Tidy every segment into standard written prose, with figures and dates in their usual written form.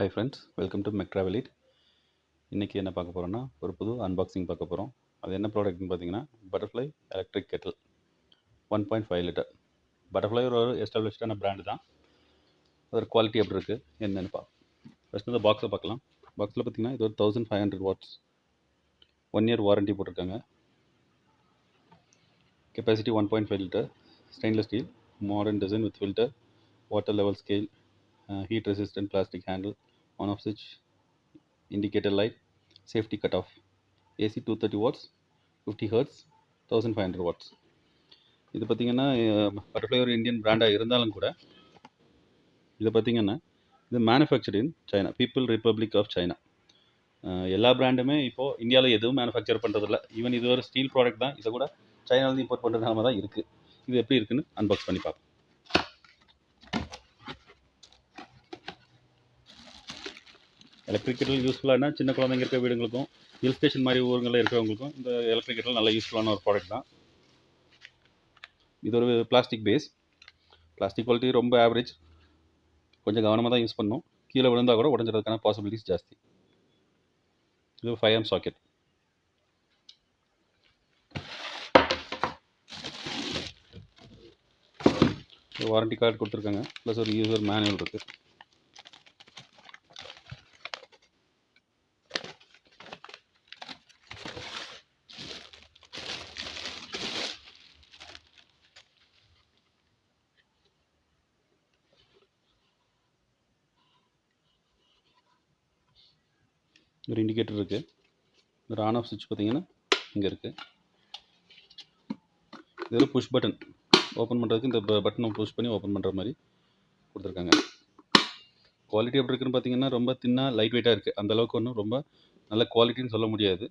Hi friends, welcome to Mac Travel It. இன்றைக்கி என்ன பார்க்க போகிறோன்னா ஒரு புது அன்பாக்சிங் பார்க்க போகிறோம். அது என்ன ப்ராடக்ட்னு பார்த்தீங்கன்னா butterfly electric Kettle 1.5 litre. Butterfly ஒரு எஸ்டாப்ளிஷ்டான பிராண்டு தான். அதோட குவாலிட்டி எப்படி இருக்குது என்னென்னு ஃபஸ்ட்டு இந்த பாக்ஸை பார்க்கலாம். பாக்ஸில் பார்த்தீங்கன்னா இது ஒரு 1500 வாட்ஸ் 1 இயர் வாரண்ட்டி போட்டிருக்காங்க. Capacity 1.5 litre, stainless steel, modern design with filter, water level scale, heat resistant plastic handle, on off switch, indicator light, safety cutoff, AC 230 watts, 50 Hz, 1500 watts. இது பார்த்திங்கன்னா பட்டர்ஃப்ளை ஒரு இந்தியன் பிராண்டாக இருந்தாலும் கூட இது பார்த்திங்கன்னா இது manufactured in China, people republic of China. எல்லா பிராண்டுமே இப்போது இந்தியாவில் எதுவும் மேனுஃபேக்சர் பண்ணுறதில்ல. ஈவன் இது ஒரு ஸ்டீல் ப்ராடக்ட் தான், இதை கூட சைனாவிலேருந்து இம்போர்ட் பண்ணுற நிலமை தான் இருக்குது. இது எப்படி இருக்குன்னு அன்பாக்ஸ் பண்ணி பார்ப்போம். எலக்ட்ரிக் கெட்டில் யூஸ்ஃபுல்லானா சின்ன குழந்தைங்க இருக்க வீடுங்களுக்கும் ஹில் ஸ்டேஷன் மாதிரி ஊருங்களில் இருக்கிறவங்களுக்கும் இந்த எலக்ட்ரிக் கெட்டில் நல்ல யூஸ்ஃபுல்லான ஒரு ப்ராடக்ட் தான். இது ஒரு பிளாஸ்டிக் பேஸ். பிளாஸ்டிக் குவாலிட்டி ரொம்ப ஆவரேஜ், கொஞ்சம் கவனமாக தான் யூஸ் பண்ணணும். கீழே விழுந்தால் கூட உடஞ்சிறதுக்கான பாசிபிலிட்டிஸ் ஜாஸ்தி. இது 5 ஆம் சாக்கெட். வாரண்டி கார்டு கொடுத்துருக்காங்க, ப்ளஸ் ஒரு யூசர் மேனுவல் இருக்குது. ஒரு இண்டிகேட்டர் இருக்குது. ஒரு ஆன் ஆஃப் சுவிட்ச் பார்த்தீங்கன்னா இங்கே இருக்குது. இது ஒரு புஷ் பட்டன். ஓப்பன் பண்ணுறதுக்கு இந்த பட்டனை புஷ் பண்ணி ஓப்பன் பண்ணுற மாதிரி கொடுத்துருக்காங்க. குவாலிட்டி எப்படி இருக்குன்னு பார்த்தீங்கன்னா ரொம்ப தின்னாக லைட் வெயிட்டாக இருக்குது. அந்தளவுக்கு ஒன்றும் ரொம்ப நல்ல குவாலிட்டின்னு சொல்ல முடியாது.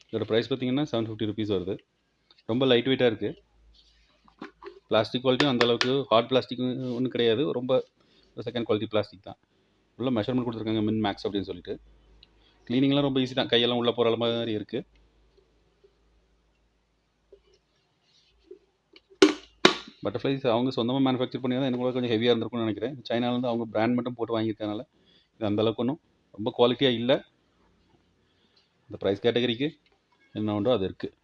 இதோட ப்ரைஸ் பார்த்தீங்கன்னா 750 ருபீஸ் வருது. ரொம்ப லைட் வெயிட்டாக இருக்குது. பிளாஸ்டிக் குவாலிட்டியும் அந்தளவுக்கு ஹார்ட் பிளாஸ்டிக் ஒன்றும் கிடையாது, ரொம்ப செகண்ட் குவாலிட்டி பிளாஸ்டிக் தான். உள்ள மெஷர்மெண்ட் கொடுத்துருக்காங்க மின் மேக்ஸ் அப்படின்னு சொல்லிட்டு. க்ளீனிங்லாம் ரொம்ப ஈஸி தான், கையெல்லாம் உள்ளே போகிற மாதிரி இருக்குது. பட்டர்ஃப்ளைஸ் அவங்க சொந்தமாக மேனுஃபேக்சர் பண்ணி தான் எனக்கு கொஞ்சம் ஹெவியாக இருந்திருக்கும்னு நினைக்கிறேன். சைனாலேருந்து அவங்க பிராண்ட் மட்டும் போட்டு வாங்கியிருக்கனால இது அந்தளவுக்கு ஒன்றும் ரொம்ப குவாலிட்டியாக இல்லை. இந்த ப்ரைஸ் கேட்டகரிக்கு என்ன உண்டோ அது இருக்குது.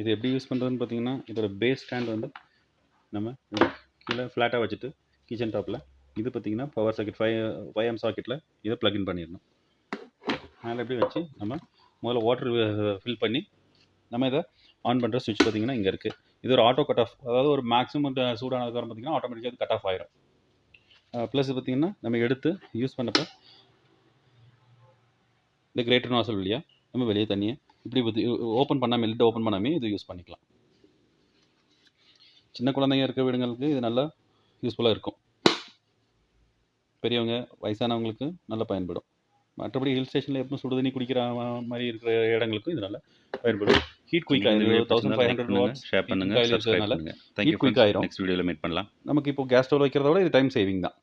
இது எப்படி யூஸ் பண்ணுறதுன்னு பார்த்தீங்கன்னா இதோட பேஸ் ஸ்டாண்ட் வந்து நம்ம கீழே ஃப்ளாட்டாக வச்சுட்டு கிச்சன் டாப்பில் இது பார்த்திங்கன்னா பவர் சாக்கெட் 5 ஆம் சாக்கெட்டில் இதை ப்ளக்இன் பண்ணிடணும். அதில் எப்படி வச்சு நம்ம முதல்ல வாட்டர் ஃபில் பண்ணி நம்ம இதை ஆன் பண்ணுற சுவிட்ச் பார்த்திங்கன்னா இங்கே இருக்குது. இது ஒரு ஆட்டோ கட் ஆஃப், அதாவது ஒரு மேக்ஸிமம் சூடானதுக்கப்புறம் பார்த்திங்கன்னா ஆட்டோமேட்டிக்காக அது கட் ஆஃப் ஆகிடும். ப்ளஸ் பார்த்திங்கன்னா நம்ம எடுத்து யூஸ் பண்ணப்போ இந்த கிரேட்டர் நாசல் வழியாக நம்ம வெளியே தண்ணியை இப்படி ஓப்பன் பண்ணாமல் லிட் ஓப்பன் பண்ணாமல் இது யூஸ் பண்ணிக்கலாம். சின்ன குழந்தைங்க இருக்க வீடுங்களுக்கு இது நல்லா யூஸ்ஃபுல்லாக இருக்கும். பெரியவங்க வயசானவங்களுக்கு நல்லா பயன்படும். மற்றபடி ஹில் ஸ்டேஷனில் எப்போ சுடுதண்ணி குடிக்கிற மாதிரி இருக்கிற இடங்களுக்கும் இது நல்லா பயன்படும். ஹீட் குயிக் ஆயிடும். 1500 வாட்ஸ் ஷேர் பண்ணுங்க, சப்ஸ்கிரைப் பண்ணுங்க. ஹீட் குயிக் ஆயிடும். நெக்ஸ்ட் வீடியோவில் மீட் பண்ணலாம். நமக்கு இப்போ கேஸ் ஸ்டவ் வைக்கிறத விட இது டைம் சேவிங் தான்.